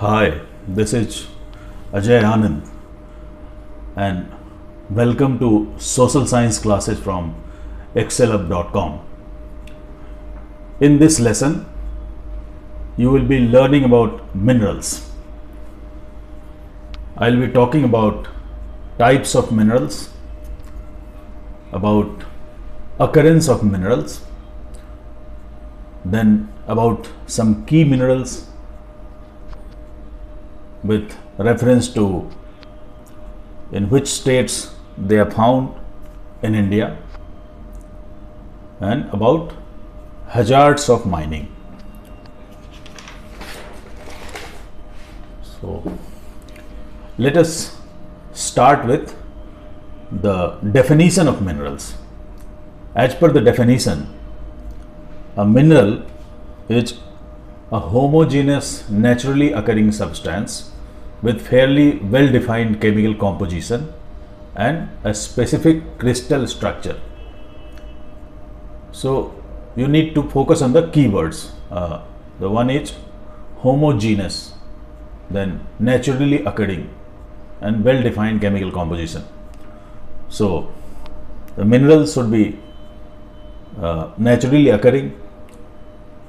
Hi, this is Ajay Anand and welcome to social science classes from excelup.com. In this lesson, you will be learning about minerals. I will be talking about types of minerals, about occurrence of minerals, then about some key minerals with reference to in which states they are found in India, and about hazards of mining. So let us start with the definition of minerals. As per the definition, a mineral is a homogeneous, naturally occurring substance with fairly well-defined chemical composition and a specific crystal structure. So you need to focus on the keywords. The one is homogeneous, then naturally occurring and well-defined chemical composition. So the minerals should be naturally occurring,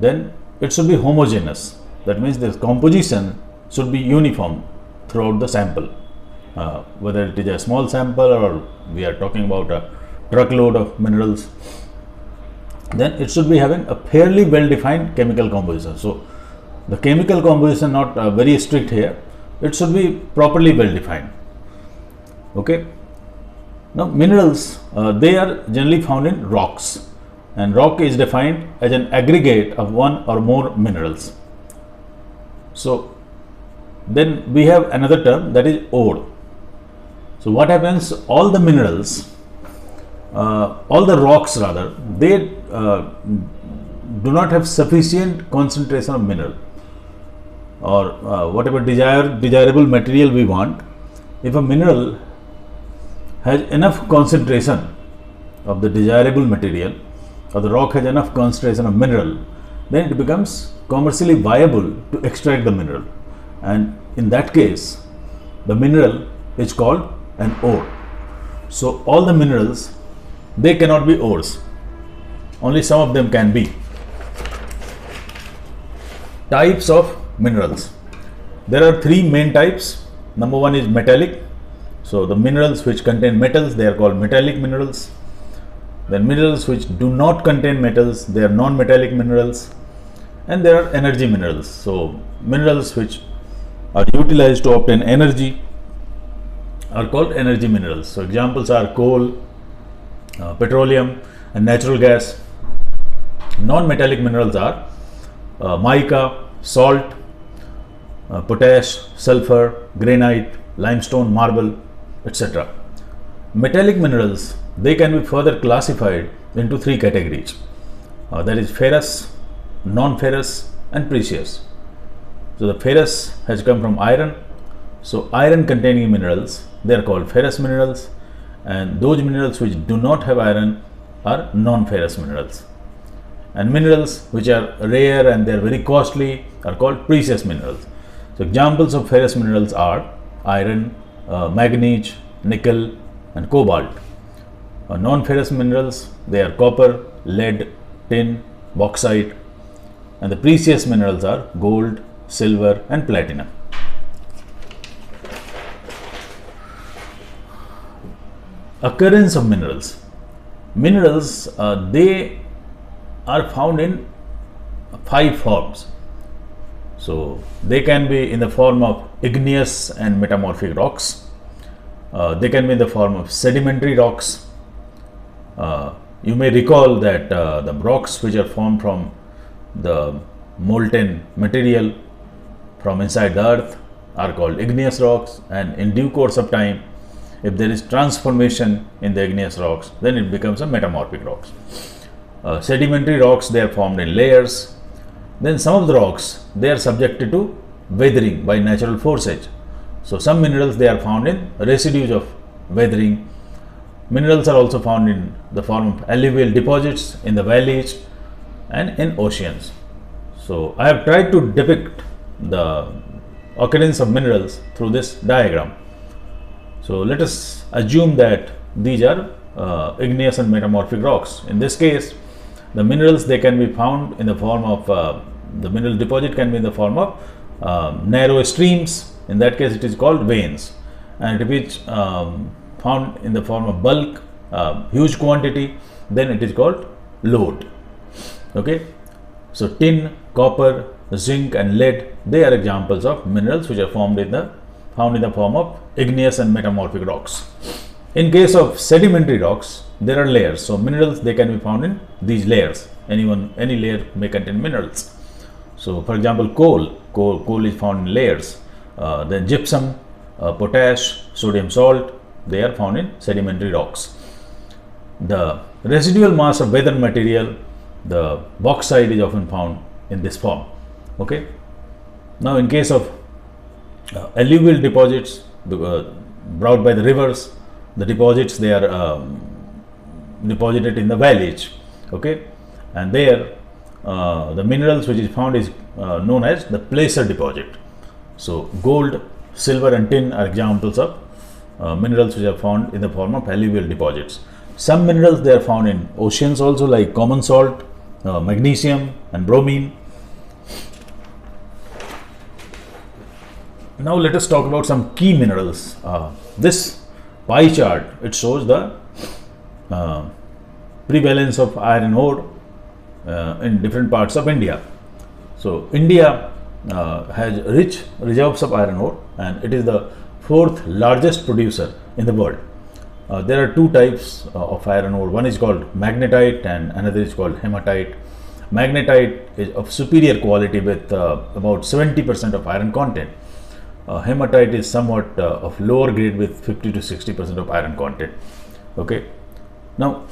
then it should be homogeneous. That means the composition should be uniform throughout the sample, whether it is a small sample or we are talking about a truckload of minerals, then it should be having a fairly well defined chemical composition. So the chemical composition not very strict here, it should be properly well defined. Okay. Now minerals, they are generally found in rocks, and rock is defined as an aggregate of one or more minerals. So then we have another term, that is ore. So what happens, all the minerals, all the rocks rather, they do not have sufficient concentration of mineral or whatever desirable material we want. If a mineral has enough concentration of the desirable material, or the rock has enough concentration of mineral, then it becomes commercially viable to extract the mineral, and in that case the mineral is called an ore. So all the minerals, they cannot be ores, only some of them can be. Types of minerals, there are three main types. Number one is metallic. So the minerals which contain metals, they are called metallic minerals. Then minerals which do not contain metals, they are non-metallic minerals. And there are energy minerals. So minerals which are utilized to obtain energy are called energy minerals. So examples are coal, petroleum and natural gas. Non-metallic minerals are mica, salt, potash, sulfur, granite, limestone, marble, etc. Metallic minerals, they can be further classified into three categories, that is ferrous, non-ferrous and precious. So the ferrous has come from iron. So iron containing minerals, they are called ferrous minerals, and those minerals which do not have iron are non-ferrous minerals. And minerals which are rare and they are very costly are called precious minerals. So examples of ferrous minerals are iron, manganese, nickel and cobalt. Non-ferrous minerals, they are copper, lead, tin, bauxite, and the precious minerals are gold, silver and platinum. Occurrence of minerals. Minerals, they are found in 5 forms. So they can be in the form of igneous and metamorphic rocks. They can be in the form of sedimentary rocks. You may recall that the rocks which are formed from the molten material from inside the earth are called igneous rocks, and in due course of time, if there is transformation in the igneous rocks, then it becomes a metamorphic rocks. Sedimentary rocks, they are formed in layers. Then some of the rocks, they are subjected to weathering by natural forces. So some minerals, they are found in residues of weathering. Minerals are also found in the form of alluvial deposits in the valleys and in oceans. So I have tried to depict occurrence of minerals through this diagram. So let us assume that these are igneous and metamorphic rocks. In this case, the minerals, they can be found in the form of the mineral deposit can be in the form of narrow streams. In that case, it is called veins, and if it's found in the form of bulk, huge quantity, then it is called lode. Okay, so tin, copper, zinc, and lead, they are examples of minerals which are found in the form of igneous and metamorphic rocks. In case of sedimentary rocks, there are layers. So minerals, they can be found in these layers. Any layer may contain minerals. So for example, coal is found in layers. Then gypsum, potash, sodium salt, they are found in sedimentary rocks. The residual mass of weathered material, the bauxite, is often found in this form. Okay. Now in case of alluvial deposits brought by the rivers, the deposits, they are deposited in the valleys. Okay, and there the minerals which is found is known as the placer deposit. So gold, silver, and tin are examples of minerals which are found in the form of alluvial deposits. Some minerals, they are found in oceans also, like common salt, magnesium, and bromine. Now let us talk about some key minerals. This pie chart, it shows the prevalence of iron ore in different parts of India. So India has rich reserves of iron ore, and it is the fourth largest producer in the world. There are two types of iron ore. One is called magnetite and another is called hematite. Magnetite is of superior quality with about 70% of iron content. Hematite is somewhat of lower grade with 50 to 60% of iron content. Okay. Now,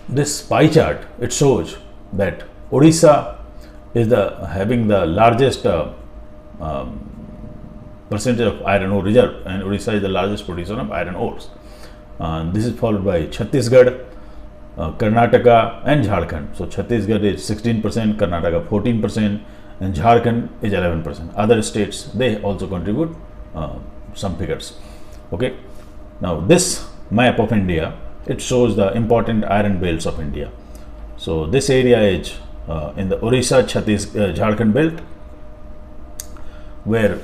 this pie chart, it shows that Odisha is having the largest percentage of iron ore reserve, and Odisha is the largest producer of iron ores. This is followed by Chhattisgarh, Karnataka, and Jharkhand. So Chhattisgarh is 16%, Karnataka 14%, and Jharkhand is 11%. Other states, they also contribute some figures. Okay. Now this map of India, it shows the important iron belts of India. So this area is in the Orissa, Jharkhand belt, where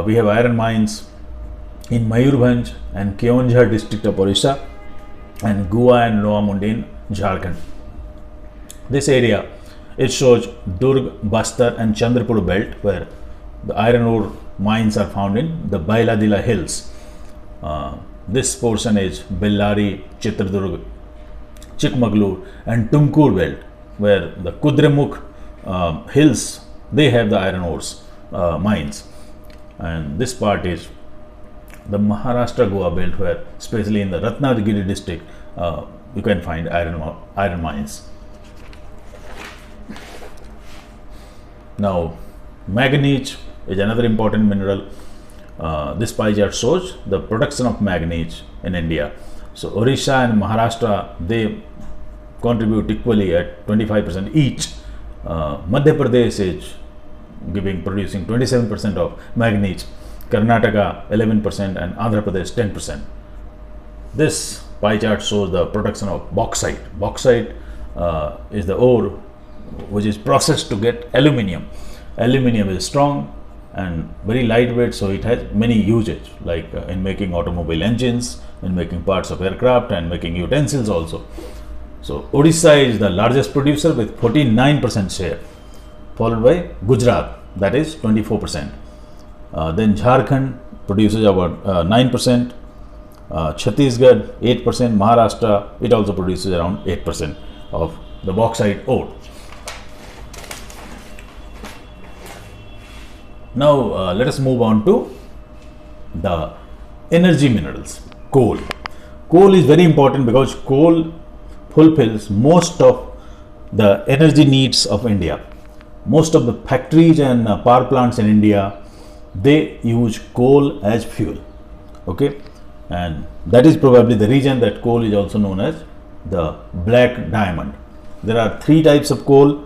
we have iron mines in Mayurbhanj and Keonjhar district of Orissa, and Gua and Noa Mundi in Jharkhand. This area, it shows Durg, Bastar, and Chandrapur belt, where the iron ore mines are found in the Bailadila hills. This portion is Bellari, Chitradurg, Chikmagalur, and Tumkur belt, where the Kudremukh hills, they have the iron ores mines. And this part is the Maharashtra Goa belt, where especially in the Ratnagiri district you can find iron mines. Now manganese is another important mineral. This pie chart shows the production of manganese in India. So Orissa and Maharashtra, they contribute equally at 25% each. Madhya Pradesh is producing 27% of manganese, Karnataka 11%, and Andhra Pradesh 10%. This pie chart shows the production of bauxite. Bauxite is the ore which is processed to get aluminium. Aluminium is strong and very lightweight, so it has many usage, like in making automobile engines, in making parts of aircraft, and making utensils also. So Odisha is the largest producer with 49% share, followed by Gujarat, that is 24%. Then Jharkhand produces about 9%, Chhattisgarh 8%, Maharashtra, it also produces around 8% of the bauxite ore. Now let us move on to the energy minerals. Coal. Coal is very important because coal fulfills most of the energy needs of India. Most of the factories and power plants in India, they use coal as fuel. Okay, and that is probably the reason that coal is also known as the black diamond. There are three types of coal: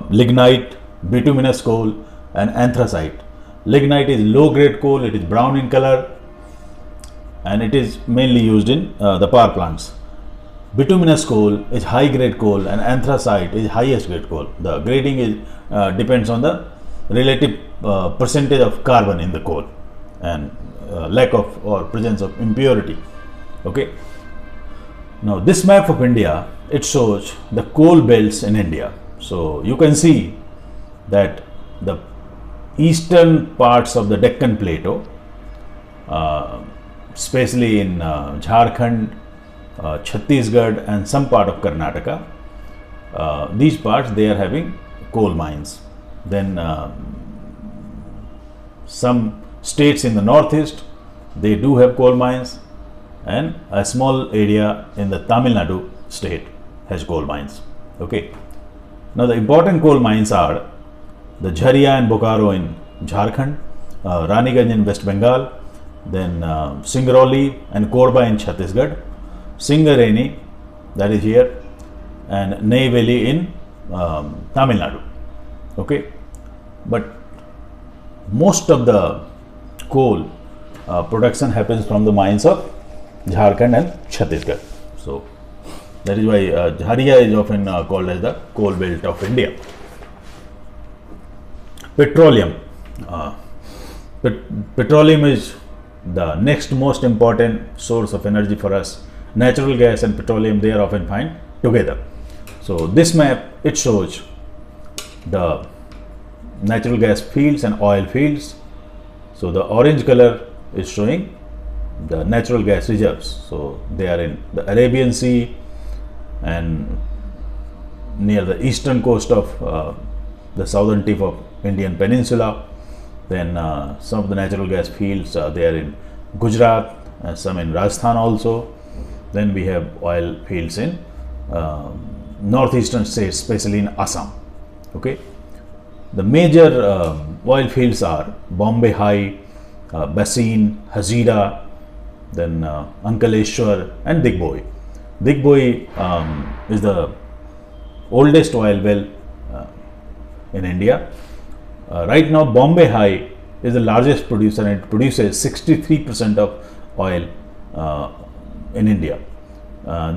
lignite, bituminous coal, and anthracite. Lignite is low grade coal, it is brown in color, and it is mainly used in the power plants. Bituminous coal is high grade coal, and anthracite is highest grade coal. The grading is depends on the relative percentage of carbon in the coal and lack of or presence of impurity. Okay. Now this map of India, it shows the coal belts in India. So you can see that the eastern parts of the Deccan Plateau, especially in Jharkhand, Chhattisgarh and some part of Karnataka, these parts they are having coal mines. Then some states in the northeast, they do have coal mines, and a small area in the Tamil Nadu state has coal mines. Okay. Now the important coal mines are the Jharia and Bokaro in Jharkhand, Raniganj in West Bengal, then Singrauli and Korba in Chhattisgarh, Singareni, that is here, and Neyveli in Tamil Nadu. Okay. But most of the coal production happens from the mines of Jharkhand and Chhattisgarh. So that is why Jharia is often called as the coal belt of India. Petroleum. Petroleum is the next most important source of energy for us. Natural gas and petroleum, they are often found together. So this map, it shows the natural gas fields and oil fields. So the orange color is showing the natural gas reserves. So they are in the Arabian Sea and near the eastern coast of the southern tip of Indian Peninsula. Then some of the natural gas fields they are in Gujarat and some in Rajasthan also. Then we have oil fields in northeastern states, especially in Assam. Okay. The major oil fields are Bombay High, Bassein, Hazira, then Ankaleshwar and Digboi. Digboi is the oldest oil well in India. Right now Bombay High is the largest producer and it produces 63% of oil in India.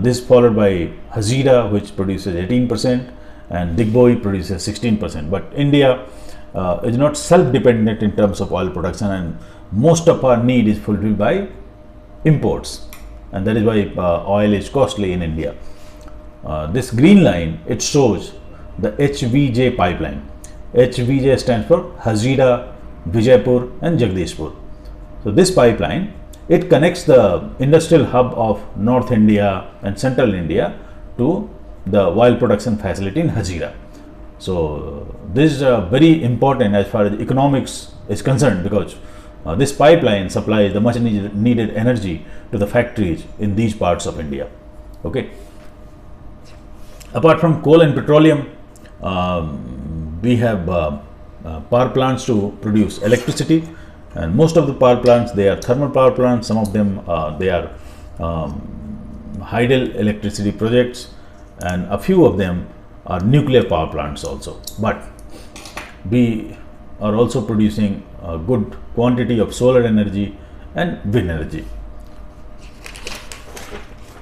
This followed by Hazira, which produces 18%, and Digboi produces 16%. But India is not self-dependent in terms of oil production, and most of our need is fulfilled by imports, and that is why oil is costly in India. This green line, it shows the HVJ pipeline. HVJ stands for Hazira, Vijaypur and Jagdishpur. So this pipeline, it connects the industrial hub of North India and Central India to the oil production facility in Hazira. So this is very important as far as economics is concerned, because this pipeline supplies the much needed energy to the factories in these parts of India. Okay. Apart from coal and petroleum, we have power plants to produce electricity, and most of the power plants, they are thermal power plants. Some of them they are hydel electricity projects, and a few of them are nuclear power plants also. But we are also producing a good quantity of solar energy and wind energy.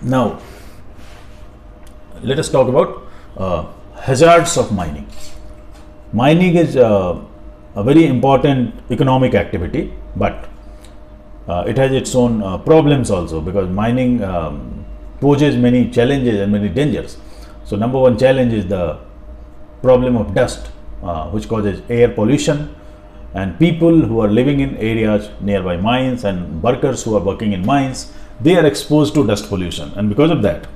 Now let us talk about hazards of mining. Mining is a very important economic activity, but it has its own problems also, because mining poses many challenges and many dangers. So number one challenge is the problem of dust, which causes air pollution, and people who are living in areas nearby mines and workers who are working in mines, they are exposed to dust pollution, and because of that,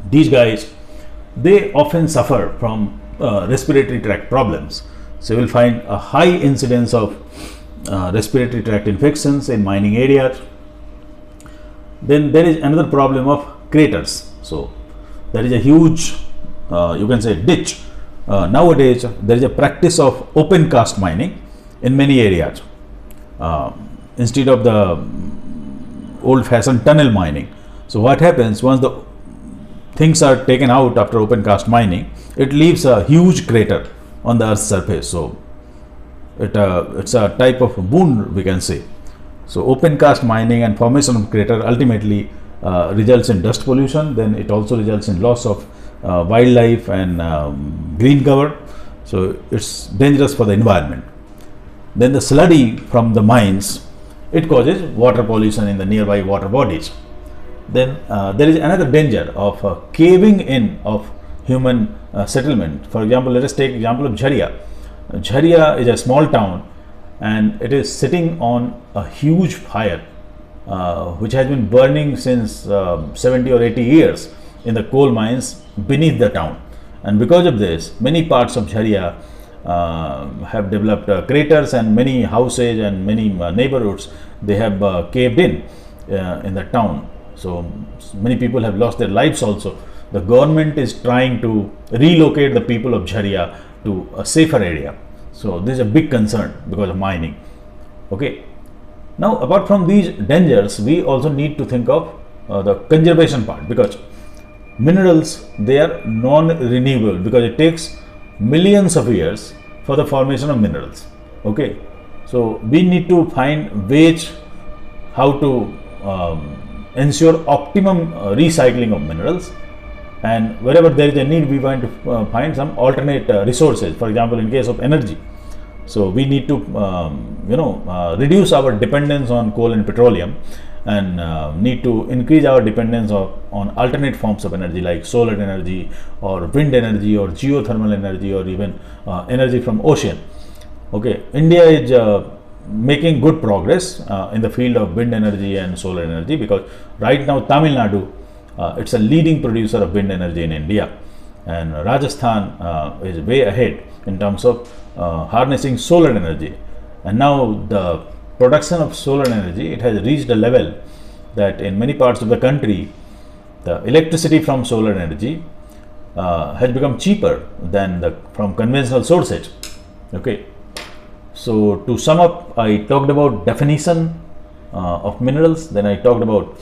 these guys, they often suffer from respiratory tract problems. So you will find a high incidence of respiratory tract infections in mining areas. Then there is another problem of craters. So there is a huge, you can say, ditch. Nowadays there is a practice of open cast mining in many areas instead of the old fashioned tunnel mining. So what happens, once the things are taken out after open cast mining, it leaves a huge crater on the earth's surface. So it's a type of boon, we can say. So open cast mining and formation of crater ultimately results in dust pollution. Then it also results in loss of wildlife and green cover. So it's dangerous for the environment. Then the sluddy from the mines, it causes water pollution in the nearby water bodies. Then there is another danger of caving in of human settlement. For example, let us take example of Jharia. Jharia is a small town and it is sitting on a huge fire which has been burning since 70 or 80 years in the coal mines beneath the town. And because of this, many parts of Jharia have developed craters, and many houses and many neighborhoods, they have caved in the town. So many people have lost their lives also. The government is trying to relocate the people of Jharia to a safer area. So this is a big concern because of mining. Okay. Now, apart from these dangers, we also need to think of the conservation part, because minerals, they are non-renewable, because it takes millions of years for the formation of minerals. Okay. So we need to find ways how to ensure optimum recycling of minerals, and wherever there is a need, we want to find some alternate resources. For example, in case of energy, so we need to reduce our dependence on coal and petroleum, and need to increase our dependence on alternate forms of energy like solar energy or wind energy or geothermal energy, or even energy from ocean. Okay, India is making good progress in the field of wind energy and solar energy, because right now Tamil Nadu, it's a leading producer of wind energy in India, and Rajasthan is way ahead in terms of harnessing solar energy. And now the production of solar energy, it has reached a level that in many parts of the country, the electricity from solar energy has become cheaper than from conventional sources. Okay. So to sum up, I talked about definition of minerals, then I talked about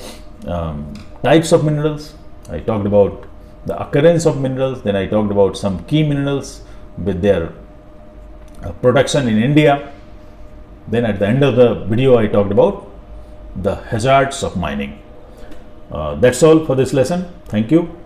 types of minerals, I talked about the occurrence of minerals, then I talked about some key minerals with their production in India. Then at the end of the video, I talked about the hazards of mining. That's all for this lesson. Thank you.